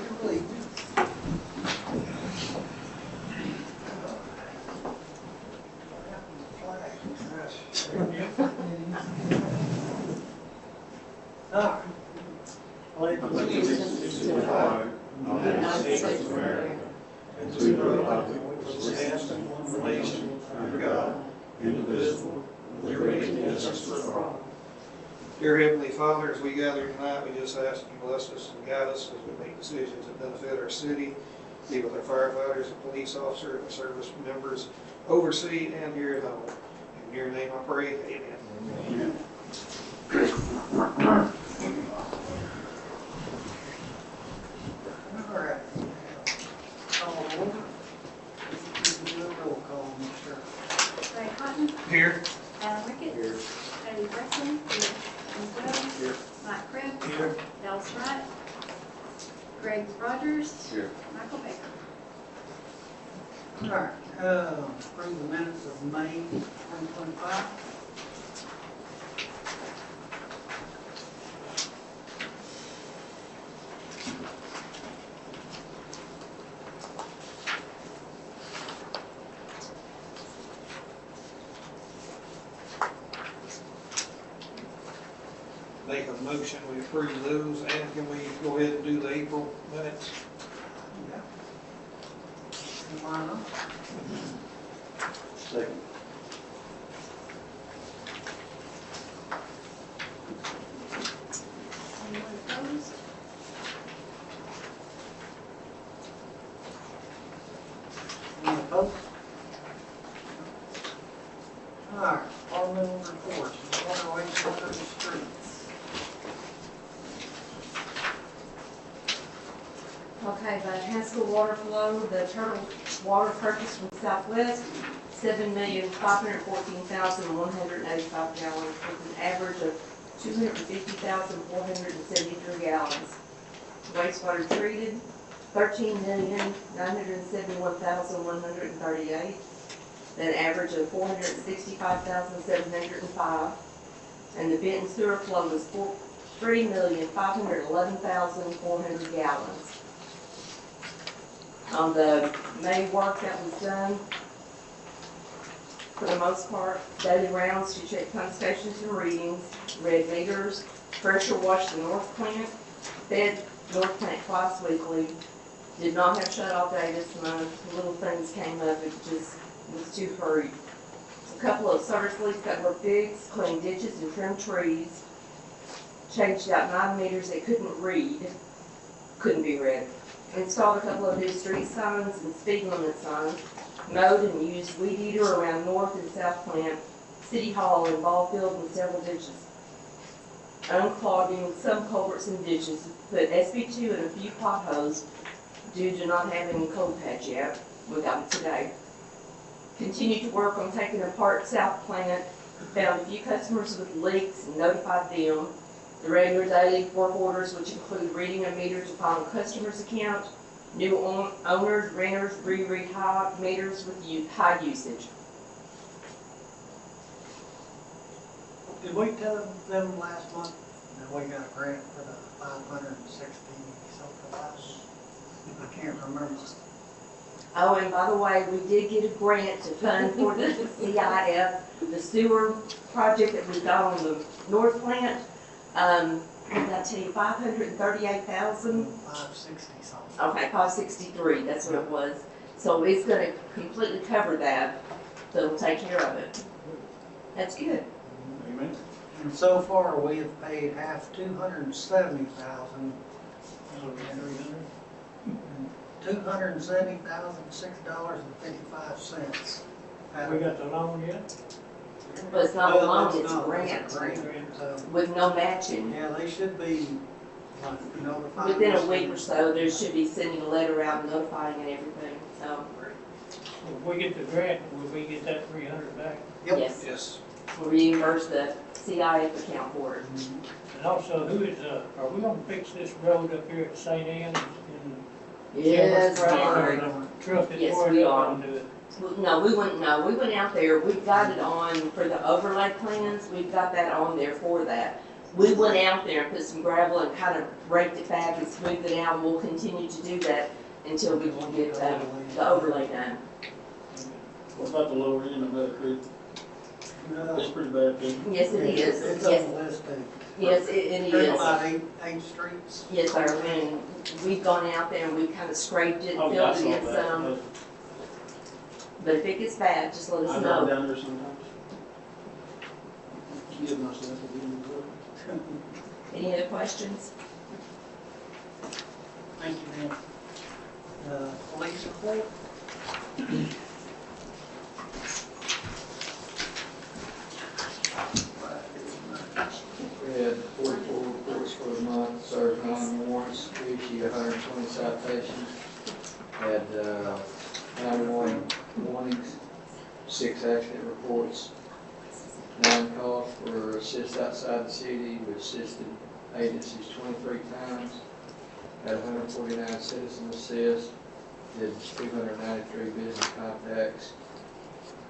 your allegiance. Allegiance to the flag of the United States of America and to the republic which stands one nation under God, indivisible, with liberty and justice for all. Dear Heavenly Father, as we gather tonight, we just ask you bless us and guide us as we make decisions that benefit our city. Be with our firefighters and police officers and service members overseas and here at home. In your name I pray, amen. All right. Call order. Do a roll call, Mr. Ray Cotton, Here. Alan Ricketts. Here. Eddie Preston. James Here. Mike Cribb. Here. Dallas Wright. Greg Rogers. Here. Michael Baker. All right, approve the minutes of May 2025. Make a motion, we approve those, and can we go ahead and do the April minutes? Yeah. Why not? Second. Anyone opposed? Any opposed? All right, departmental reports, water, wastewater, and streets. Okay, the Haskell water flow, the total water purchase from Southwest, 7,514,185 gallons, with an average of 250,473 gallons. Wastewater treated, 13,971,138, an average of 465,705. And the Benton sewer flow was 3,511,400 gallons. On the May work that was done, for the most part, daily rounds to check pump stations and readings, read meters, pressure washed the north plant, fed north plant twice weekly, did not have shut-off day this month. Little things came up, it just was too hurried. A couple of service leaks that were fixed, cleaned ditches and trimmed trees, changed out 9 meters that couldn't be read. Installed a couple of new street signs and speed limit signs, mowed and used weed eater around north and south plant, city hall and ball field and several ditches. Unclogging some culverts and ditches, put SB2 in a few potholes due to not having cold patch yet. We got it today. Continued to work on taking apart south plant, found a few customers with leaks and notified them. The regular daily work orders, which include reading a meter to final customer's account, new owners, renters, reread high meters with high usage. Did we tell them last month that we got a grant for the 560 something thousand? I can't remember. Oh, and by the way, we did get a grant to fund for the CIF, the sewer project that we've got on the north plant. Did I tell you 538,000? 560 something. Okay, 563, that's what it was. So it's gonna completely cover that, so it'll take care of it. That's good. Amen. And so far, we have paid half, 270,000. $270,006.55. We got the loan yet? But it's not a loan, it's a no, grant, so, with no matching. yeah, they should be like notified. Within a week or so, there should be sending a letter out notifying and everything, so, If we get the grant, will we get that 300 back? Yep. yes. Yes. We'll reimburse the CIF account for it. And also, are we gonna fix this road up here at St. Anne's in Yes, Timber we Springs, are. or the truck that's Yes, poured we up are. onto it? No, we went out there, we've got it on for the overlay plans, we've got that on there for that. we went out there and put some gravel and kind of raked it back and smoothed it out, and we'll continue to do that until we can get, the overlay done. What about the lower end of Meadow Creek? It's pretty bad, too. Yes, it is. It's on Yes, the list, yes, it there's is. about eight streets. Yes, sir, and we've gone out there and we've kind of scraped it, Oh, filled I it saw in that. some, but if it gets bad, just let I us drive know. down there sometimes. Give myself a little bit. Any other questions? Thank you, ma'am. Police report? We had 44 reports for the month, served 9 warrants, we issued 120 citations, had 91 warnings, 6 accident reports, 9 calls for assist outside the city. We assisted agencies 23 times, had 149 citizen assist, did 293 business contacts,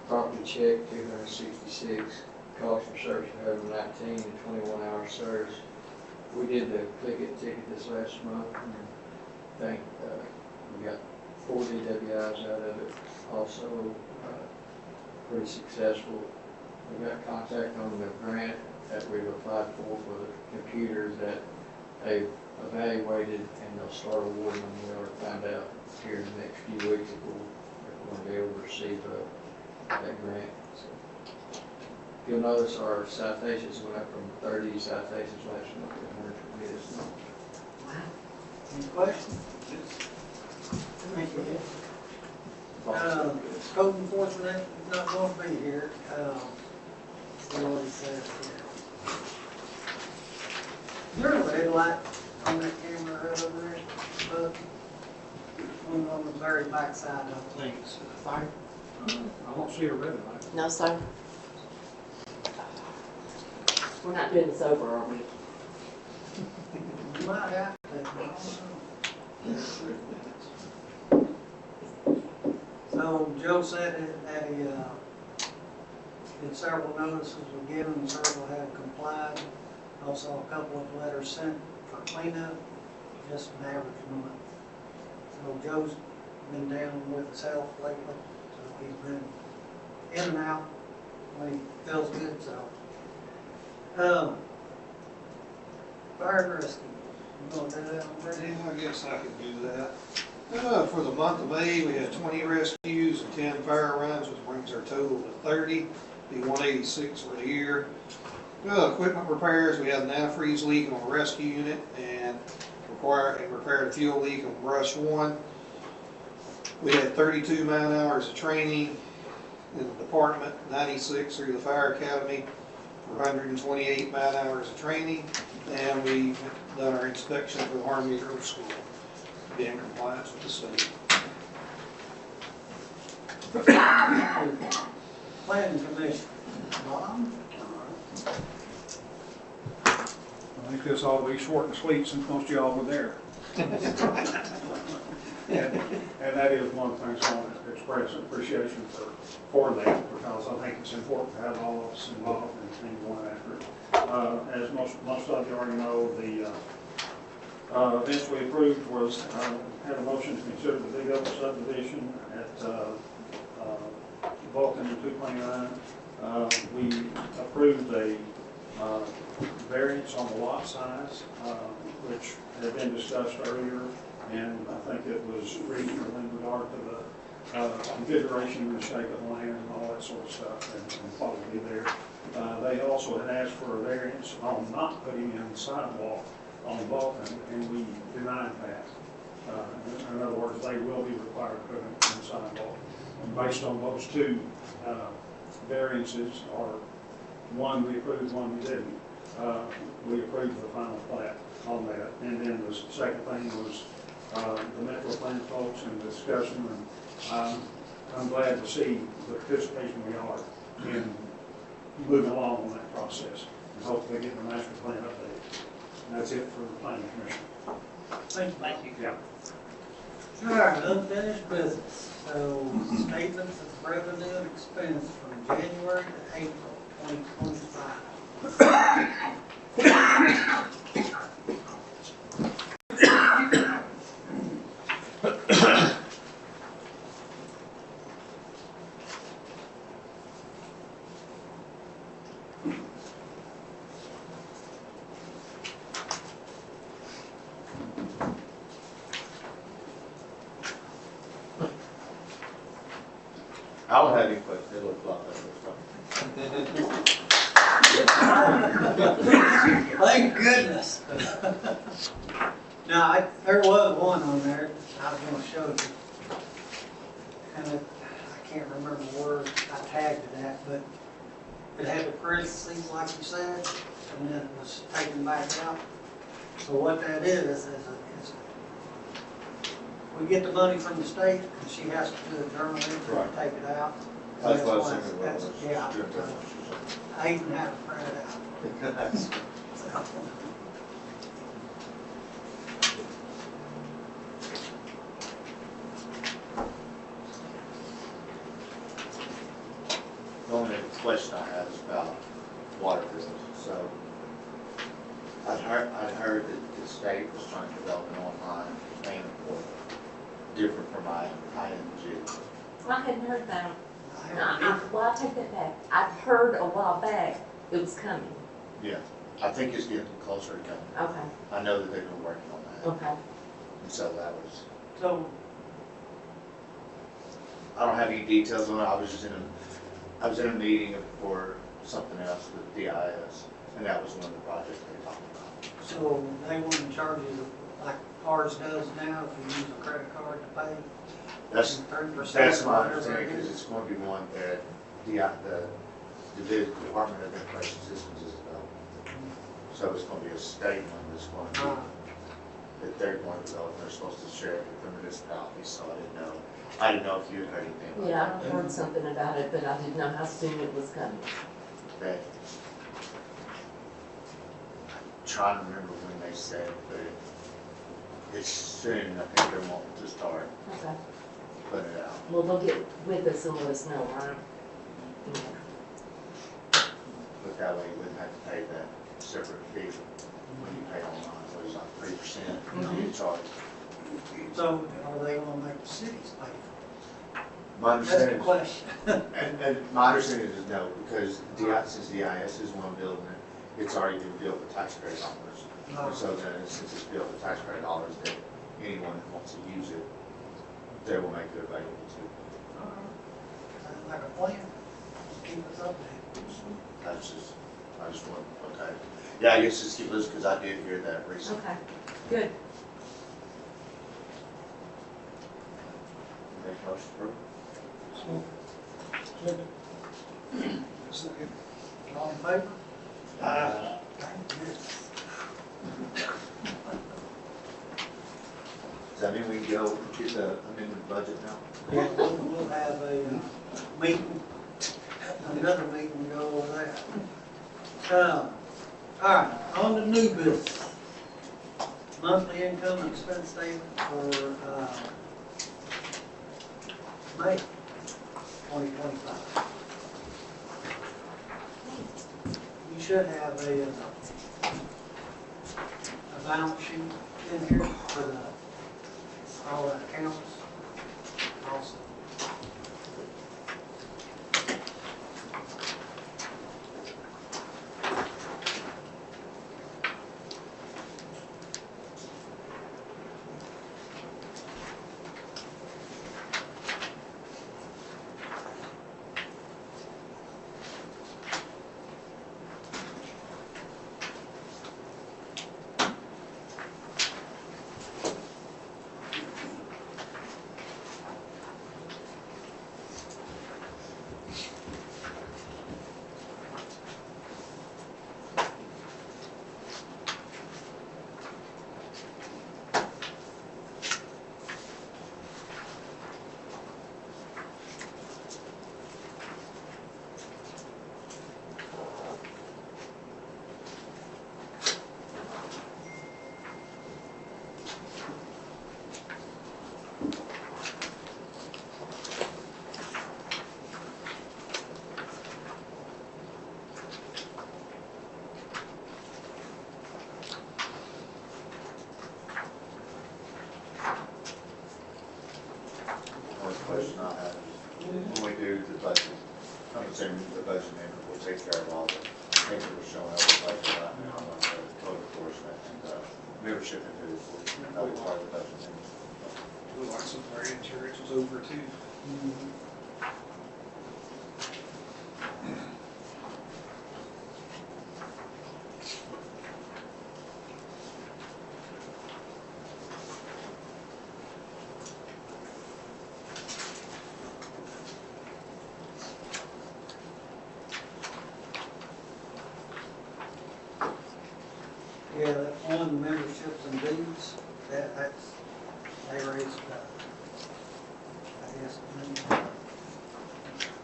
property check 266, calls for service for 119 and 21 hours service. We did the click-it ticket this last month, and I think we got 4 DWIs out of it. Also, pretty successful. We got contact on the grant that we've applied for the computers that they've evaluated, and they'll start awarding them. We'll find out here in the next few weeks if we're going to be able to receive that grant. So, you'll notice our citations went up from 30 citations last month to 120 this month. Any questions? Thank you. Also Code enforcement is not going to be here. What he says here. Is there a red light on that camera right over there? But one on the very back side of it. Thanks. I don't see a red light. No, sir. We're not doing this over, are we? You might have to. So Joe said that he, did several notices were given, and several have complied. Also a couple of letters sent for cleanup, just an average month. So Joe's been down with his health lately, so he's been in and out when he feels good, so. Fire and rescue, you gonna do that already? Yeah, I guess I could do that. For the month of May, we had 20 rescues and 10 fire runs, which brings our total to 30, be 186 for the year. Equipment repairs, we had an antifreeze leak on the rescue unit and repaired a fuel leak on brush 1. We had 32 man-hours of training in the department, 96 through the fire academy, 128 man-hours of training, and we've done our inspection for the Harmony Grove School, be in compliance with the state. Planning commission, Bob? I think this ought to be short and sweet since most of y'all were there. And that is one of the things I want to express appreciation for that, because I think it's important to have all of us involved in going after it. As most of you already know, the events we approved was, had a motion to consider the Big Oak subdivision at Vulcan and 229. We approved a variance on the lot size, which had been discussed earlier, and I think it was reasonable in regard to the configuration and the shape of the land and all that sort of stuff, and quality there. They also had asked for a variance on not putting in the sidewalk on Vulcan, and we denied that. In other words, they will be required to put in the sidewalk. And based on those two variances, or one we approved, one we didn't, we approved the final plat on that. And then the second thing was the Metro Plan folks and the discussion, and I'm glad to see the participation we are in moving along on that process, and hopefully get the master plan updated. And that's it for the planning commission. Thank you. Yeah. All right, unfinished business. So statements of revenue and expense from January to April 2025. I don't have any questions, it looks a lot better. Thank goodness. Now, there was one on there I was gonna show you. And I can't remember the word I tagged it at, but it had the parentheses like you said, and then it was taken back out. So what that is we get the money from the state, and she has to do a journal entry and Right. take it out. That's what I was why thinking that's- about. Yeah. I even have to print it out. So, The only question I have is about water business, so. I'd heard that the state was trying to develop an online payment portal, different from ING. I hadn't heard that. I No, haven't well, I take that back. I've heard a while back it was coming. Yeah, I think it's getting closer to coming. Okay, I know that they've been working on that, okay. and so that was, So, I don't have any details on it, I was in a meeting for something else with DIS, and that was one of the projects they talked about. so they wouldn't charge you like ours does now if you use a credit card to pay? That's 30% That's or my whatever understanding, it because is? it's going to be one that the Department of Information Systems is developing. So it's going to be a state one that's going to Uh, be, that they're going to develop, they're supposed to share it with the municipalities, so I didn't know if you had heard anything about Yeah, I heard something about it, but I didn't know how soon it was coming. that. Trying to remember when they said, but it's soon, I think they're wanting to start Okay. putting it out. Well, they'll get with us and let us know, right? But that way you wouldn't have to pay that separate fee when you pay online, so it's like 3% you charge. So are they gonna make the cities pay for My it? That's the understanding, question. and my understanding is no, because since DIS is one building it, it's already been built with taxpayer dollars. Oh. So then, since it's built with taxpayer dollars, that anyone that wants to use it, they will make it available to. Sounds like a plan. Keep us updated. That's just, I just want, okay. Yeah, I guess just keep listening, because I did hear that recently. Okay, good. Make a motion for it. Second. All in favor? Aye. Thank you. Does that mean we can go get the amended budget now? Yeah, we'll have a meeting, another meeting to go over that. All right, on to new business. Monthly income and expense statement for, May 2025. You should have a balance sheet in here for all the accounts also. question I have is, when we do the budget, I'm assuming the budget amendment will take care of all the things that we're showing up with budget right now, like the code enforcement and membership into the board. That was part of the budget amendment. We learned some of our insurance was over too. Yeah, that one, memberships and dues, that's, they raised, I guess,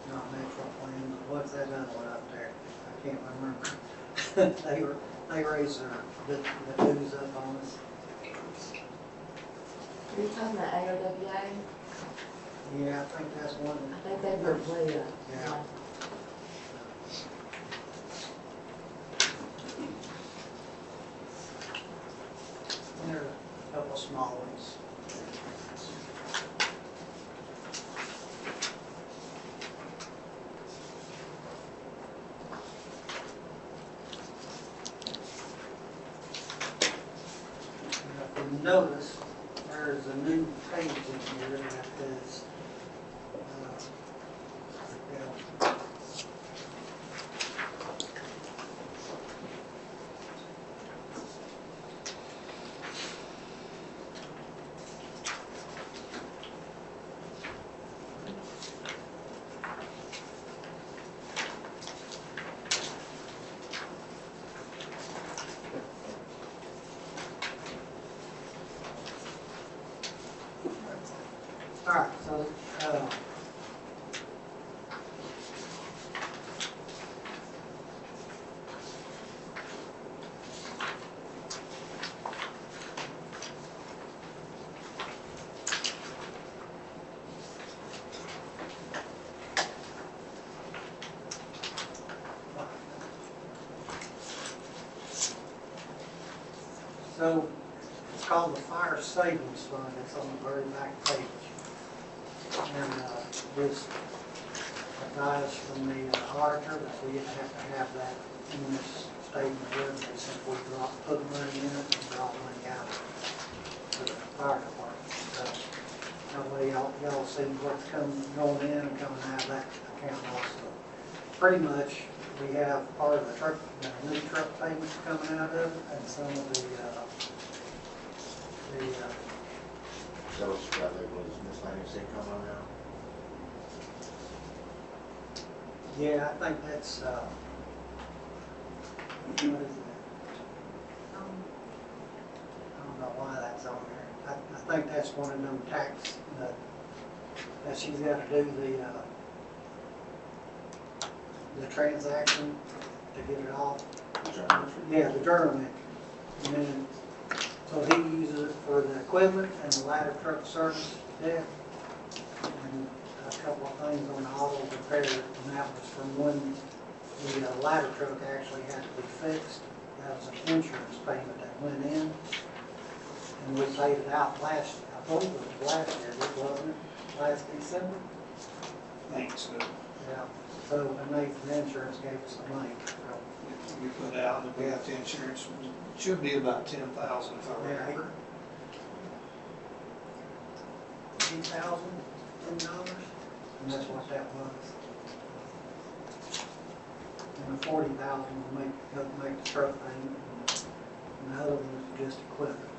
not natural plan, but what's that other one up there? I can't remember. They raised the dues up on us. Are you talking about AOWA? Yeah, I think that's one. I think they were way up. Yeah. There are a couple of small ones. If you notice, there's a new page in here that is, yeah, all right, so, so it's called the Fire Savings Fund. It's on the very back page. And this advice from the auditor that we have to have that in this statement of revenue since we put money in it and draw money out to the fire department. So that way y'all see what's going in and coming out of that account also. Pretty much we have part of the new truck payments coming out of it and some of the So it's probably was miscellaneous income on now. yeah, I think that's, what is it? I don't know why that's on there. I think that's one of them tax, that she's got to do the transaction to get it off. The journal entry. Yeah, the journal entry. And then, so he uses it for the equipment and the ladder truck service debt. And a couple of things on the auto repair, and that was from when the ladder truck actually had to be fixed. That was an insurance payment that went in. And we paid it out last, I believe it was last year, wasn't it? Last December? Thanks, but Yeah. So, and they, the insurance gave us the money. So, we put out, and we have to insurance, should be about 10,000 if I remember. $8,000, and that's what that was. And the $40,000 will make the truck payment, and the other one is just equipment.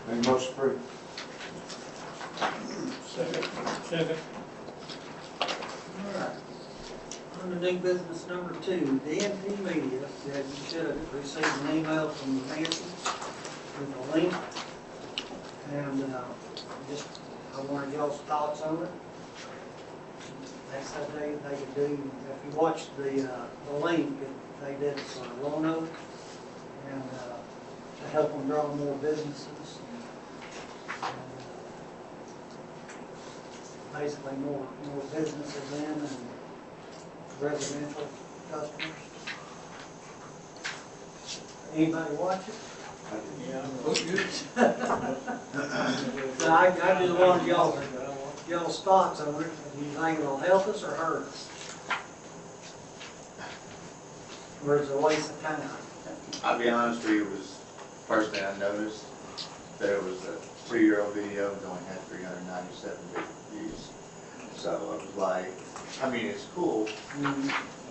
Make motion approved. Second. Alright. On to new business number 2, the NP Media said you should have received an email from Nancy with a link. And just, I wanted y'all's thoughts on it. They said they could do, if you watched the link, they did for Roanoke and to help them draw more businesses. And, basically more businesses in, and residential customers. Anybody watch it? Yeah. Looks good. So I just wanted y'all's thoughts on it. Do you think it'll help us or hurt us? Or is it a waste of time? I'll be honest with you, it was first thing I noticed, there was a 3-year-old video that only had 397 views. So I was like, I mean, it's cool,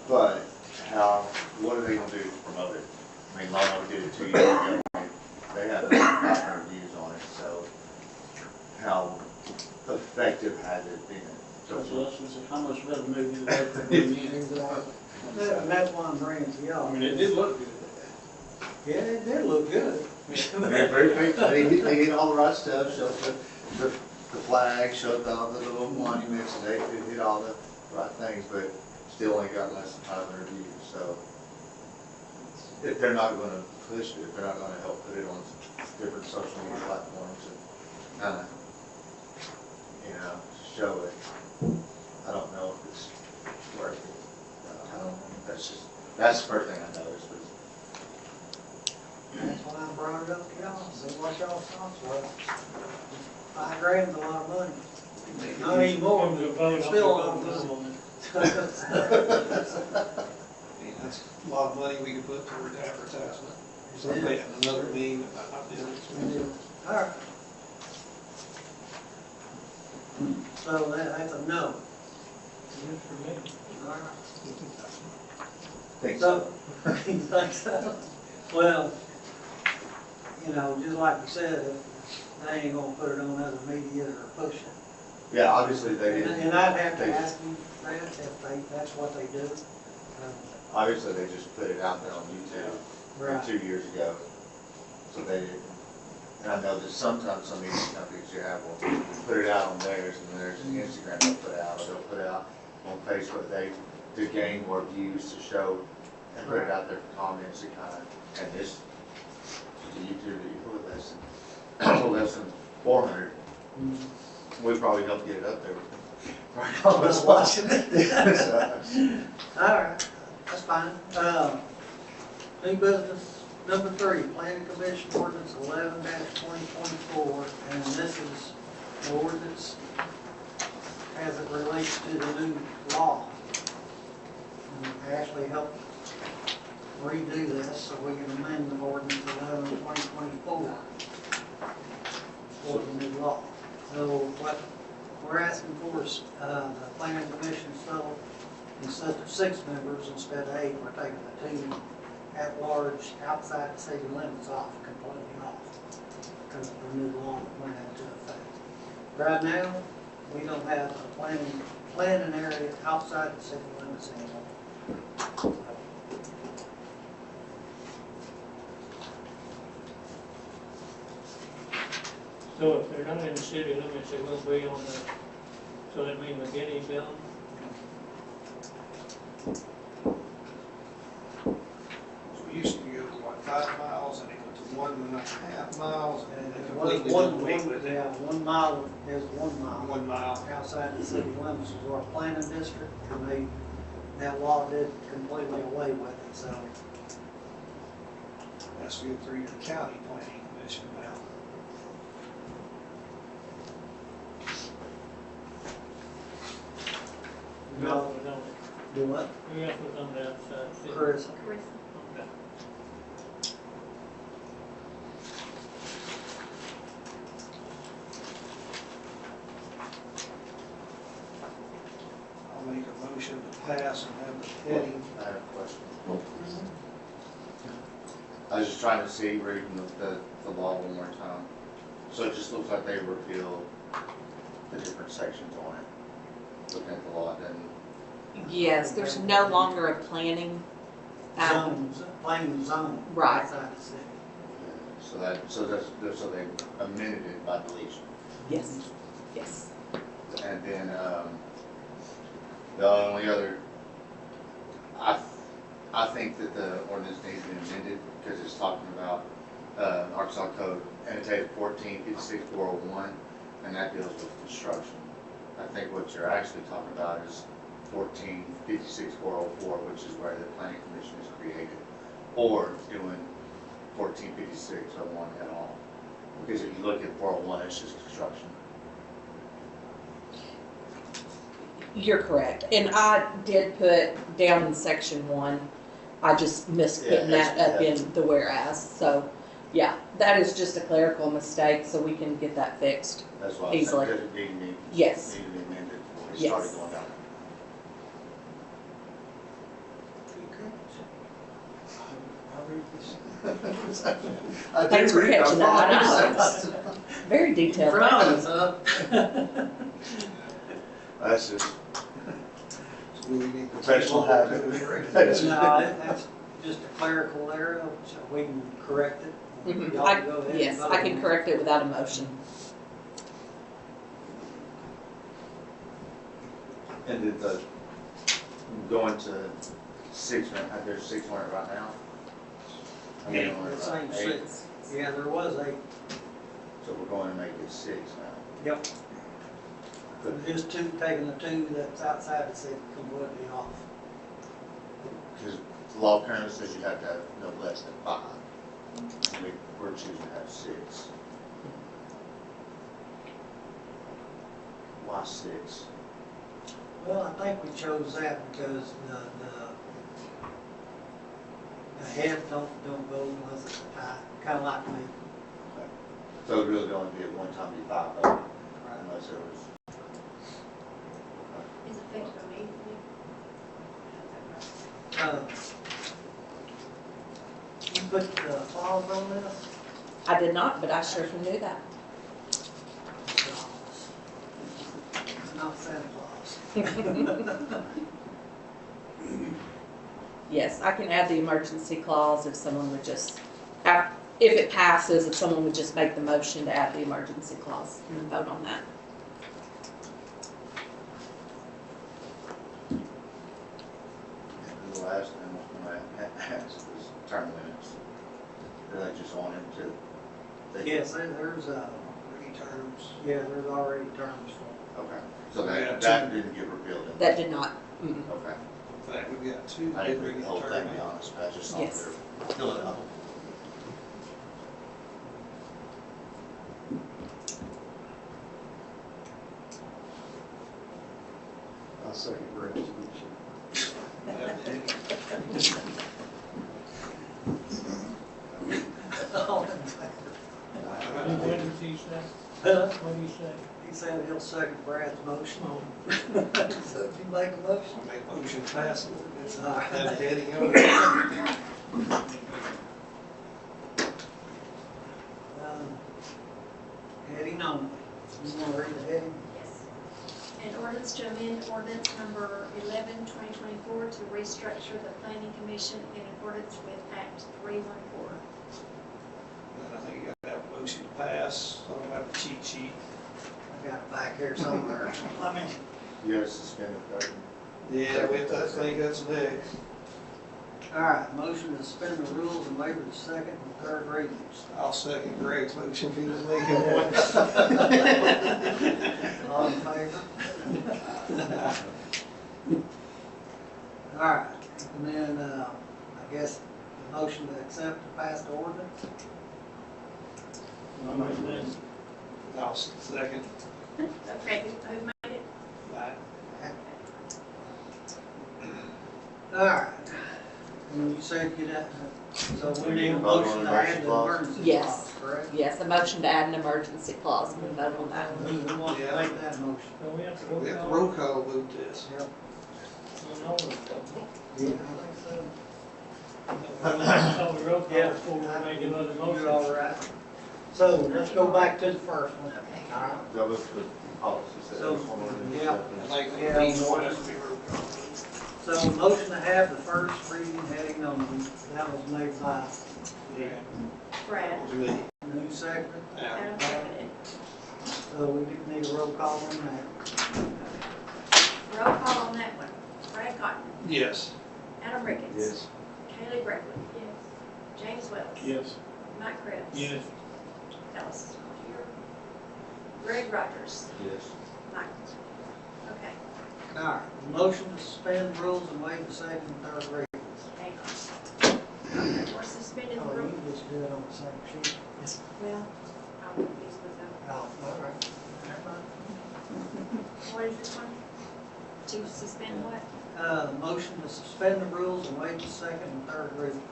but what are they gonna do to promote it? I mean, Lano did it 2 years ago, they had 500 views on it, so how effective has it been? How much revenue do they bring in? And that's why I'm bringing it to y'all. I mean, it did look good. Yeah, it did look good. They're very faithful. They hit all the right stuff, showed the flag, showed all the little monuments, they hit all the right things, but still only got less than 500 views, so if they're not gonna push it, if they're not gonna help put it on different social media platforms and kind of, show it, I don't know if it's worth it. I don't, that's the first thing I noticed was, That's why I brought it up to y'all, see what y'all's thoughts were. $5 is a lot of money. Not anymore, but still a lot of money. That's a lot of money we could put toward advertisement. Somebody had another mean that might not be as expensive. All right. So that's a no. Good for me. All right. think So, you think so? Well, just like you said, if they ain't gonna put it on other media or push it. Yeah, obviously they didn't. And I'd have to ask them that if that's what they do. Obviously, they just put it out there on YouTube Right. 2 years ago. So they didn't. And I know that sometimes some of these companies you have will put it out on theirs, and there's an Instagram they'll put out, or they'll put out on Facebook. To gain more views to show and put it out there for comments and kind of. And this, the YouTube that you put less than 400. We probably helped get it up there. Right, all of us watching it. All right, that's fine. New business number 3, Planning Commission Ordinance 11-2024, and this is the ordinance as it relates to the new law. And Ashley helped redo this so we can amend the ordinance 11-2024 for the new law. So what we're asking for is the Planning Commission, so instead of 6 members, instead of 8, we're taking the 2 at-large outside the city limits completely off, because of the new law that went into effect. Right now, we don't have a planning area outside the city limits anymore. So if they're not in the city limits, they will be on the, so that means McGinney Bill? We used to go to 5 miles, and it went to 1.5 miles, and then completely One did away with it. 1 mile is 1 mile. 1 mile. Outside the city limits is our planning district, and that law did completely away with it, so. That's good through your county planning commission now. Who else was on it? Do what? Who else was on the outside? city? Chris. Okay. I'll make a motion to pass and have the heading. I have a question. I was just trying to see, reading the law one more time. So it just looks like they repealed the different sections on it. Looking at the law, then. Yes, there's no longer a planning. Zones, planning zone. Right. Outside the city. So they amended it by deletion. Yes, yes. And then, the only other, I think that the ordinance needs to be amended because it's talking about, Arkansas Code annotated 1456-401, and that deals with construction. I think what you're actually talking about is 1456-404, which is where the planning commission is created, or doing 1456-01 at all. Because if you look at 401, it's just construction. You're correct. And I did put down in section 1, I just missed putting Yeah, that up yeah. in the whereas. So, yeah, that is just a clerical mistake, so we can get that fixed. That's why I said Easily. that it needed to be Yes. amended before we Yes. started going down. I Thanks do for read, I catching that. I promise. know. Very detailed. Promise, huh? That's just Do we need to- professional habit. No, that's just a clerical error, so we can correct it. Mhm. Y'all can go ahead and Yes, vote I on can it. correct it without a motion. And did the, going to 6, there's 6 on it right now? I mean, Yeah, on it it's right, same 8. six. Yeah, there was 8. So we're going to make it 6 now. Yep. Just taking the 2 that's outside the city completely off. Because the law currently says you have to have no less than 5. We're choosing to have 6. Why 6? Well, I think we chose that because the heads don't vote unless it's a tie, kind of like me. So it really only be at one time be 5 voting, unless there was. Is effective immediately. You put the clause on this? I did not, but I sure can do that. It's not Santa Claus. Yes, I can add the emergency clause if someone would just, if it passes, if someone would just make the motion to add the emergency clause and vote on that. And the last thing I was going to ask was term limits. Did I just want him to? Yes, there's, 3 terms. yeah, there's already terms for Okay, so Yeah, that didn't get repealed? then? That did not. Okay. In fact, we've got 2 I that didn't didn't read the get whole thing, to turned be out. honest, but I just thought Yes. they were filling it up. I'll second Greg's motion. it. All in favor? What did he say? Huh? What did he say? He said he'll second Brad's motion. So if you make a motion. I'll make a motion to pass it. It's All not right. have a heading on it. Heading only. You want to read the heading? Yes. An ordinance to amend ordinance number 11, 2024 to restructure the planning commission in accordance with Act 314. And I think you got to have a motion to pass. I don't have the cheat sheet. I got it back here somewhere. Let me. You gotta suspend the third. Yeah, I think that's next. All right, motion to suspend the rules and waive the second and third readings. I'll second Greg's motion if he doesn't make it one. All in favor? All right, and then, I guess, the motion to accept the passed ordinance. I'll make that. I'll second. Okay, who made it? Right. All right, and you said you that, so we need a Vote motion on to emergency add the clause? emergency Yes. clause, correct? Yes, a motion to add an emergency clause and vote on that. Who wants to make that motion? So we have to We have to roll roll call vote this. Yep. call. Yeah, I think so. So we roll call Yeah. before we make You another all motion. right? So let's go back to the first one. Okay. All right. That was the policy. So, yeah. I think Yeah. each one has to be roll call. So motion to have the first reading heading only, that was made by, Brad, who seconded? Adam seconded. So we need a roll call on that. Roll call on that one. Brad Cotton, Yes. Adam Ricketts. Yes. Kaylee Breckwood. Yes. James Wells. Yes. Mike Krebs. Yes. Ellis is not here. Greg Rogers. Yes. Mike. Okay. All right, motion to suspend rules and waive the second and third readings. Hang on. We're suspending the Oh, rules. you just do it on the same sheet? Well, I'll put these with them. Oh, all right. Never mind. What is this one? To suspend what? Motion to suspend the rules and waive the second and third readings.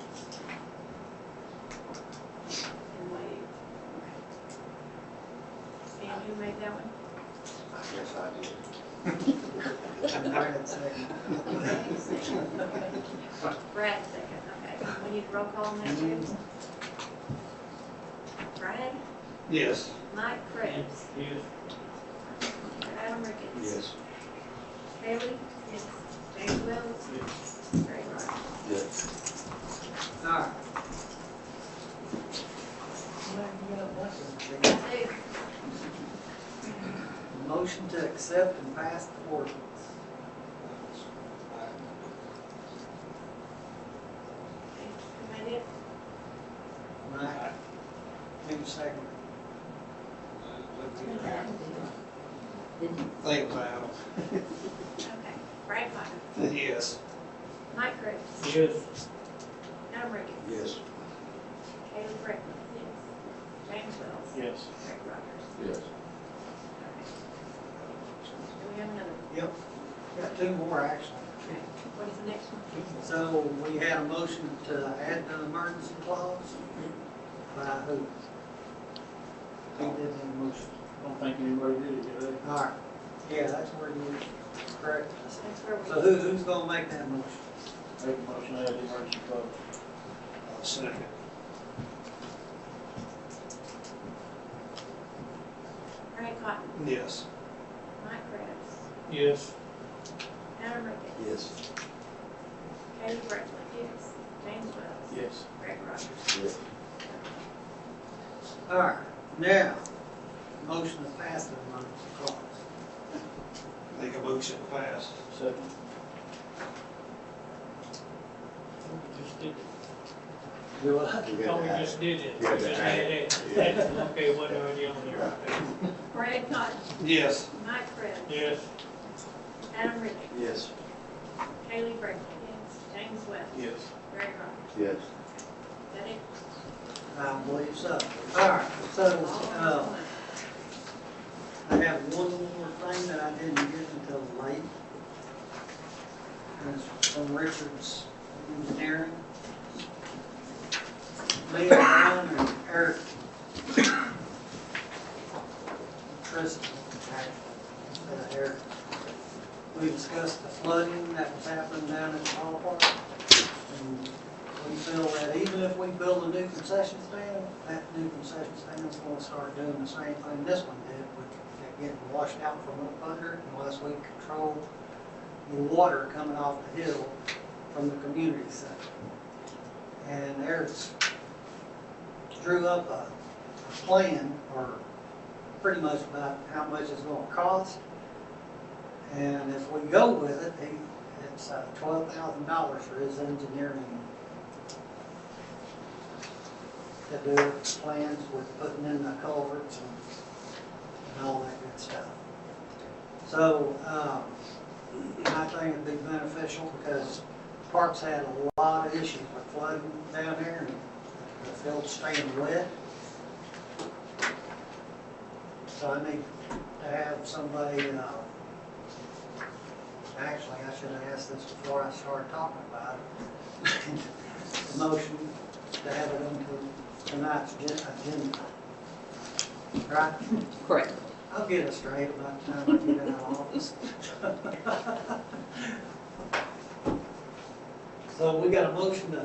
And waive. Okay. And who made that one? Yes, I did. And Brad second. Brad second, okay. We need roll call on that too? Brad? Yes. Mike Krebs? Yes. Adam Ricketts? Yes. Haley? Yes. James Wells? Yes. Greg Rogers? Yes. All right. I do. Motion to accept and pass the ordinance. Who made it? Mike, who's second? I think it was Adam. Okay. Brad Meyer? Yes. Mike Krebs? Yes. Adam Ricketts? Yes. Haley Brickley? Yes. James Wells? Yes. Greg Rogers? Yes. Okay. Do we have another? Yep. Got two more actually. Okay. What is the next one? So we had a motion to add the emergency clause. By who? Who did the motion? I don't think anybody did it yet. All right. Yeah, that's where you, correct. That's where we. So who's gonna make that motion? Make a motion to add the emergency clause. Second. Brad Cotton? Yes. Mike Krebs? Yes. Adam Ricketts? Yes. Haley Brickley? Yes. James Wells? Yes. Greg Rogers? Yes. All right, now, motion to pass the emergency clause. Make a motion to pass. Second. We just did it. Do what? Oh, we just did it. We Yeah, just yeah. had it. Okay, what already on there? Brad Cotton? Yes. Mike Krebs? Yes. Adam Ricketts? Yes. Haley Brickley? Yes. James Wells? Yes. Greg Rogers? Yes. Is that it? I believe so. All right, so, I have one more thing that I didn't get until late. It's from Richard's Engineering. Leah Brown and Eric. Tristan, actually, Eric. We discussed the flooding that was happening down at the ballpark. And we feel that even if we build a new concession stand, that new concession stand is gonna start doing the same thing this one did, with it getting washed out from up under, unless we control the water coming off the hill from the community center. And Eric's drew up a plan, or pretty much about how much it's gonna cost. And if we go with it, it's $12,000 for his engineering to do plans with putting in the culverts and all that good stuff. So, I think it'd be beneficial because Parks had a lot of issues with flooding down there and the field staying wet. So I need to have somebody, actually, I should have asked this before I started talking about it. The motion to have it on tonight's agenda. Right? Correct. I'll get it straight about the time I get out of office. So we got a motion to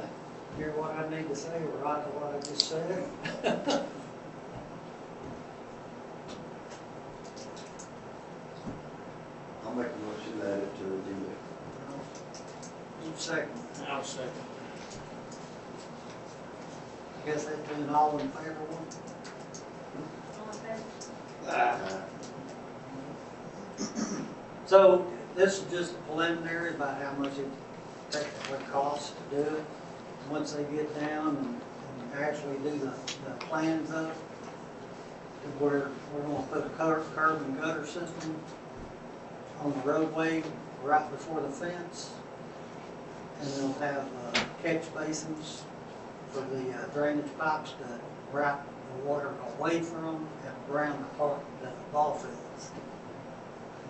hear what I need to say, or write what I just said. I'll make a motion to add it to the agenda. Second. I'll second. I guess that's been all in favor one. All in favor? So this is just a preliminary about how much it technically costs to do it. Once they get down and actually do the plans up, we're gonna put a curb and gutter system on the roadway right before the fence. And they'll have catch basins for the drainage pipes to route the water away from and around the park, the ball fields.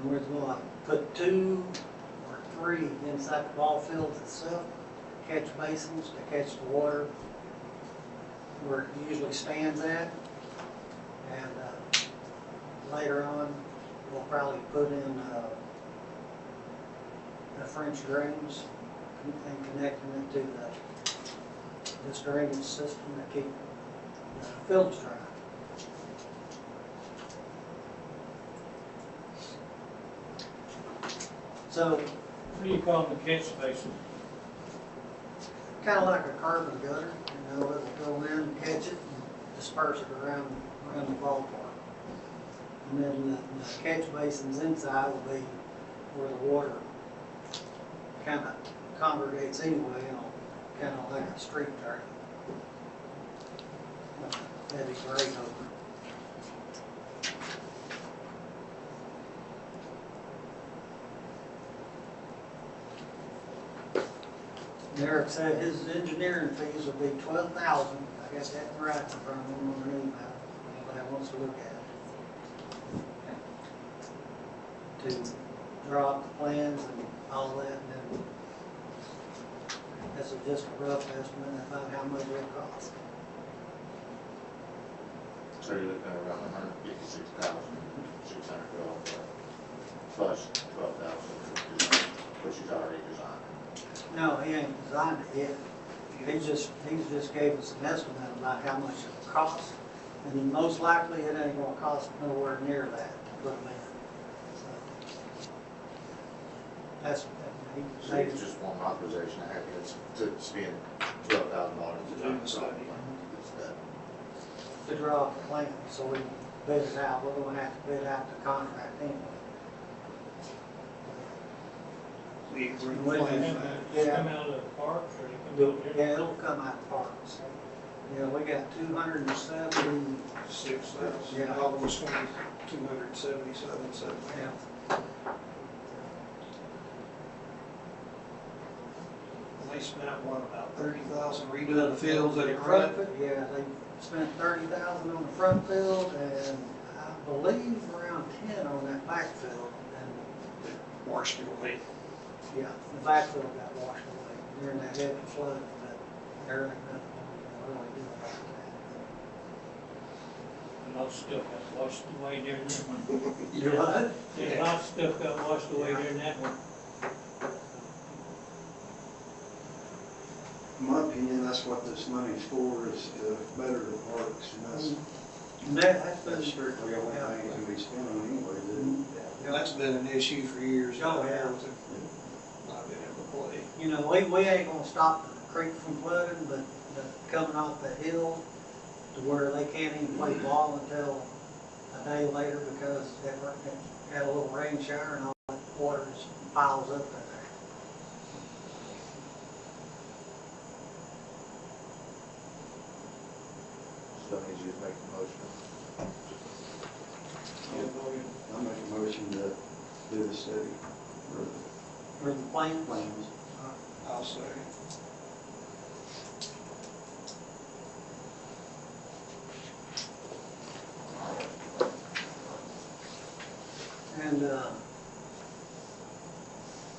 And we're going to put 2 or 3 inside the ball fields itself, catch basins to catch the water where it usually stands at. And later on, we'll probably put in the French drains and connecting it to this drainage system to keep the fields dry. So, What do you call them, the catch basin? kind of like a carbon gutter, you know, it'll go in, catch it, and disperse it around the ballpark. And then the catch basins inside will be where the water kind of congregates anyway, you know, kind of like a street drain. Heavy grate over it. Eric said his engineering fees would be $12,000. I guess that right in front of him on the email. Anybody wants to look at it. To draw up the plans and all that, and then this is just a rough estimate about how much it costs. So you're looking at around $156,612 plus $12,000, which is already designed. No, he ain't designed it yet. He just gave us an estimate about how much it would cost. And most likely it ain't gonna cost nowhere near that to put them in. So, that's, So it's just one authorization I have to spend $12,000 To do the study. to draw up the plan, so we can bid it out. We're gonna have to bid out the contract anyway. So you can bring the Wait a plans minute. back. Does it come out of the parks or it come out of Yeah, it'll come out of parks. Yeah, we got 270, 6,000, Yeah. almost 277, something. yeah. They spent, what, about 30,000 redoing the fields at the front? Yeah, they spent 30,000 on the front field and I believe around 10 on that back field. And Washed it away. yeah, the back field got washed away during that heavy flood, but there ain't nothing we can really do about A lot of stuff got washed away during that one. that. You what? A lot of stuff got washed away during that one. In my opinion, that's what this money's for, is to better the parks, and That's that's strictly the only thing it can be spent on anyway, isn't it? That's been an issue for years. Oh, yeah. Not been able to play. You know, we ain't gonna stop the creek from flooding, but coming off the hill to where they can't even play ball until a day later because it had a little rain shower and all that water just piles up in there. So I need you to make the motion. I make a motion to do the study for For the plans. plans. I'll say. And,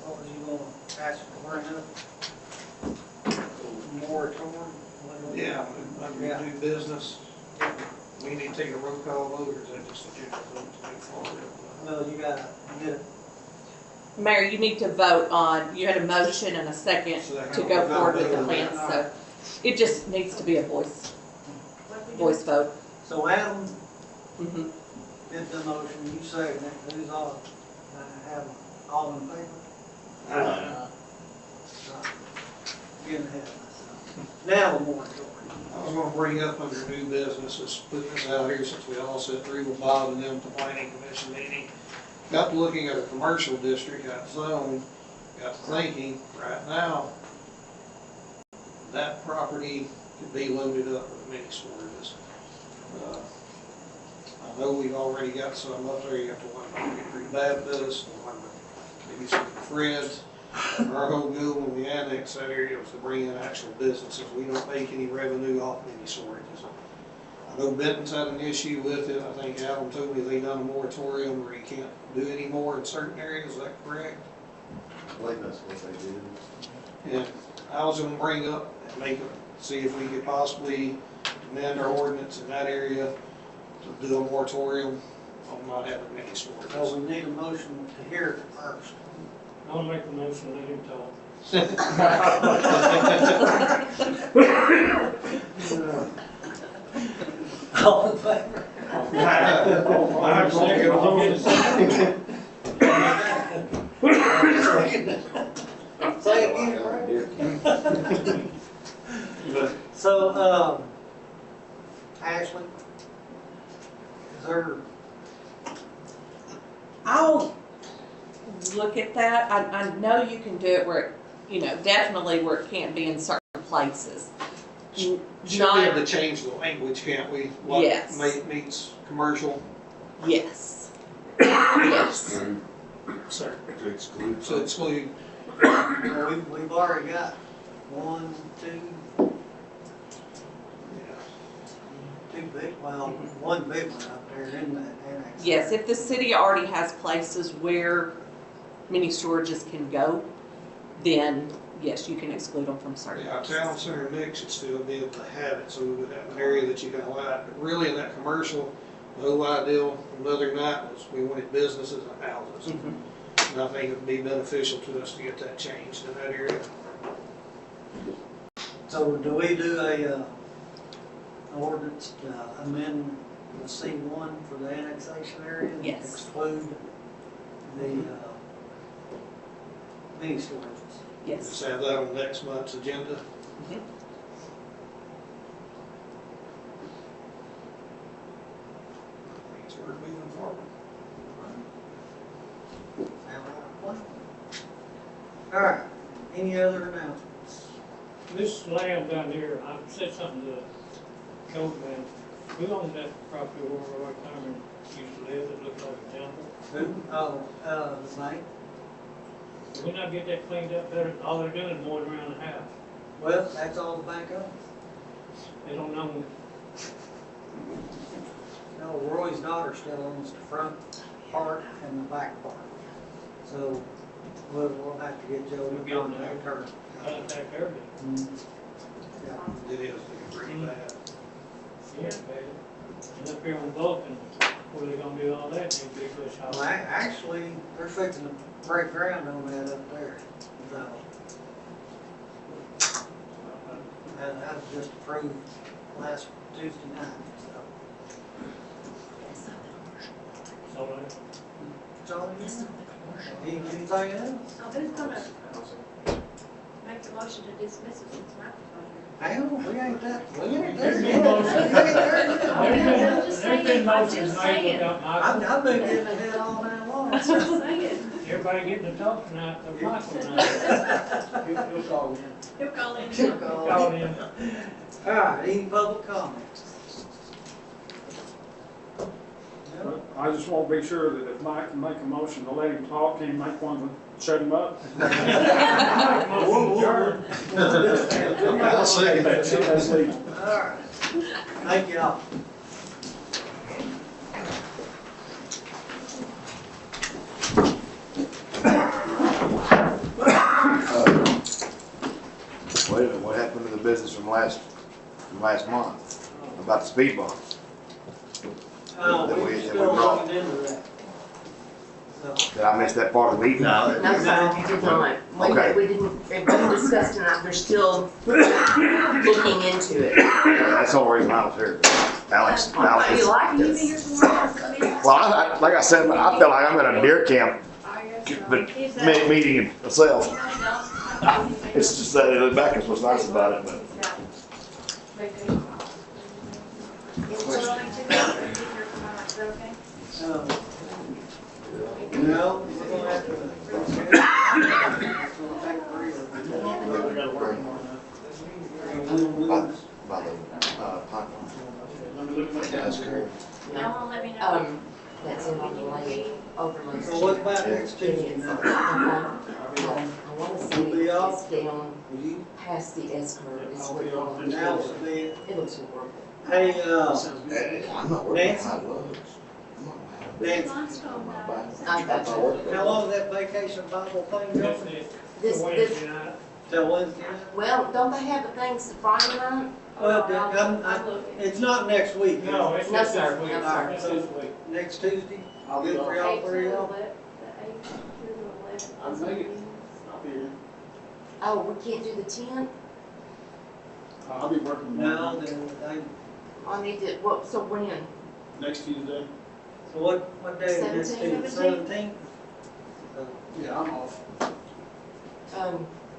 what was you gonna ask to bring up? Moratorium? What was it? Yeah, under Yeah. new business, we need to take a roll call vote, or is that just a general vote to move forward? Well, you gotta get it. Mayor, you need to vote on, you had a motion and a second to go forward with the plan, so it just needs to be a voice vote. So Adam Mhm. did the motion, you second it, who's all, have all in favor? Getting ahead of myself. Now the moratorium. I was gonna bring up under new business, is putting this out here since we all sit through with Bob and them at the planning commission meeting. Got to looking at a commercial district, got zoned, got to thinking, right now, that property could be loaded up with mini storages. I know we've already got some up there, you have to wonder, if it get pretty bad with this, and wonder maybe some Fred's. Our whole goal when we annexed that area was to bring in actual businesses. We don't make any revenue off mini storages. I know Benton's had an issue with it. I think Adam told me they done a moratorium where you can't do any more in certain areas. Is that correct? I believe that's what they did. Yeah, I was gonna bring up and see if we could possibly amend our ordinance in that area to do a moratorium on not having many So storages. we need a motion to hear it first. I'll make the motion, let him talk. All in favor? I'm second, I'll get a second. Say it again, Brad. So, Ashley, is there, I'll look at that. I know you can do it where, definitely where it can't be in certain places. Should be able to change the language, can't we? What Yes. meets commercial, Yes. Yes. sorry, To exclude. to exclude. we've already got one, two one big one up there in that annex. Yes, if the city already has places where mini storages can go, then yes, you can exclude them from certain Yeah, places. town center mix should still be able to have it, so we would have an area that you can allow it. But really in that commercial, the whole idea from the other night was we wanted businesses and houses. And I think it would be beneficial to us to get that changed in that area. So do we do a ordinance to amend the C1 for the annexation area? And Yes. exclude the mini storages? Yes. Just have that on next month's agenda. Mhm. Means we're moving forward. All right, any other announcements? This land down here, I said something to the code man, who owns that property where Roy Thurman used to live, it looks like a temple? Oh, the bank? Did we not get that cleaned up better? All they're doing is mowing around the house. Well, that's all the bank owns. They don't know, No, Roy's daughter still owns the front part and the back part. So we'll have to get Joe to contact her. contact her. Yeah. It is pretty bad. Yeah, baby. And up here on Vulcan, where they gonna do all that, they big bush house. Well, actually, they're fixing to break ground on that up there. So that was just approved last Tuesday night, so. So, So, anything else? So who's gonna make the motion to dismiss it since Michael's Hang on, we ain't that. There's been motions made without Michael. I've been getting ahead all night long. not here? Just saying. Everybody getting to talk tonight, but Michael tonight. He'll call in. He'll call in. Called in. All right, any public comments? No? I just want to be sure that if Mike can make a motion to let him talk, can he make one to shut him up? Motion adjourned. I'll second that. That's legal. All right, thank y'all. Wait a minute, what happened to the business from last month about the speed bumps? We're still looking into that. So, Did I miss that part of the meeting? No, sir, you did not. Okay. We didn't, it wasn't discussed tonight, they're still looking into it. That's the only reason I was here. Alex. You liked You us. be here tomorrow? Well, like I said, I feel like I'm in a deer camp but meeting myself. It's just that the back is what's nice about it, but. no, we're gonna have to. We gotta work more now. By the, pine. Let me look at that. That's correct. Y'all wanna let me know? That's in on the lane. overload. So what about next Tuesday night? I wanna say Will be off? it's down past the S curve. It's I'll be off looking- Now it's been, It looks horrible. hey, I'm not working Nancy? high lows. Nancy, I got you. how long is that vacation Bible thing That's going? it. This, Wednesday night. Till Wednesday night? well, don't they have the things Friday night? Well, it's not next week. No, it's No, just sir. this week. No, sir. It's this week. Next Tuesday? I'll be Good off. for y'all three of y'all? I'll make it. I'll be here. Oh, we can't do the 10th? I'll be working No, tomorrow. then, I need to, what, so when? Next Tuesday. so what day is next 17th, Tuesday? 17th? Yeah, I'm off.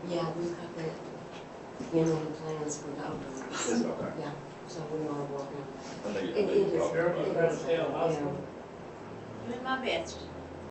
Yeah, we've got that in on the plans for October. Okay. Yeah, so we are working. I think It is. Sure, we're trying to stay on Yeah. hospital. Doing my best.